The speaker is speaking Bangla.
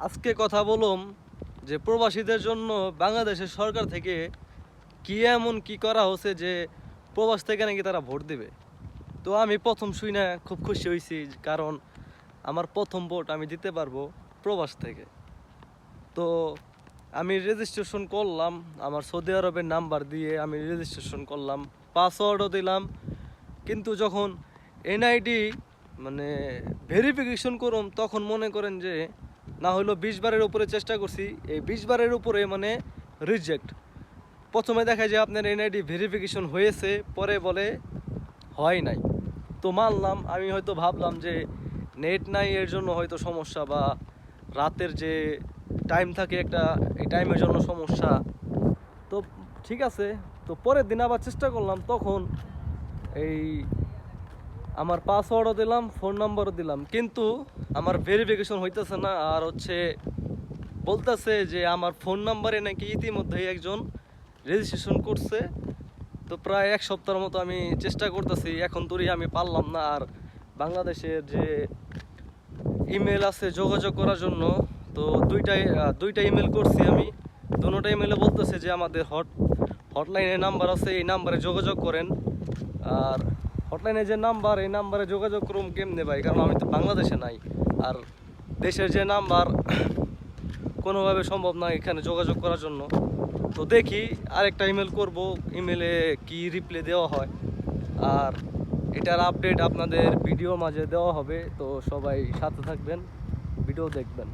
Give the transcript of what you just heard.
আজকে কথা বলুম যে প্রবাসীদের জন্য বাংলাদেশের সরকার থেকে কি এমন কি করা হচ্ছে যে প্রবাস থেকে নাকি তারা ভোট দিবে। তো আমি প্রথম শুই না খুব খুশি হয়েছি, কারণ আমার প্রথম ভোট আমি দিতে পারবো প্রবাস থেকে। তো আমি রেজিস্ট্রেশন করলাম, আমার সৌদি আরবের নাম্বার দিয়ে আমি রেজিস্ট্রেশন করলাম, পাসওয়ার্ডও দিলাম। কিন্তু যখন এনআইডি মানে ভেরিফিকেশন করুম, তখন মনে করেন যে না হলো 20 বারের উপরে চেষ্টা করছি, এই 20 বারের উপরে মানে রিজেক্ট। প্রথমে দেখা যায় আপনার এনআইডি ভেরিফিকেশন হয়েছে, পরে বলে হয় নাই। তো মানলাম, আমি হয়তো ভাবলাম যে নেট নাই এর জন্য হয়তো সমস্যা, বা রাতের যে টাইম থাকে একটা, এই টাইমের জন্য সমস্যা। তো ঠিক আছে, তো পরের দিন আবার চেষ্টা করলাম, তখন এই আমার পাসওয়ার্ডও দিলাম, ফোন নাম্বারও দিলাম, কিন্তু আমার ভেরিফিকেশন হইতেছে না। আর বলতেছে যে আমার ফোন নাম্বারে নাকি ইতিমধ্যেই একজন রেজিস্ট্রেশন করছে। তো প্রায় 1 সপ্তাহের মতো আমি চেষ্টা করতেছি, এখন তোরই আমি পারলাম না। আর বাংলাদেশের যে ইমেল আছে যোগাযোগ করার জন্য, তো দুইটা ইমেল করছি আমি। দুটো ইমেলে বলতেছে যে আমাদের হটলাইনের নাম্বার আছে, এই নাম্বারে যোগাযোগ করেন। আর হটলাইনের যে নাম্বার, এই নাম্বারে যোগাযোগ করুন কেমনে ভাই, কারণ আমি তো বাংলাদেশে নাই। আর দেশের যে নাম্বার কোনোভাবে সম্ভব না এখানে যোগাযোগ করার জন্য। তো দেখি আরেকটা ইমেল করব, ইমেলে কি রিপ্লাই দেওয়া হয়। আর এটার আপডেট আপনাদের ভিডিওর মাঝে দেওয়া হবে, তো সবাই সাথে থাকবেন, ভিডিও দেখবেন।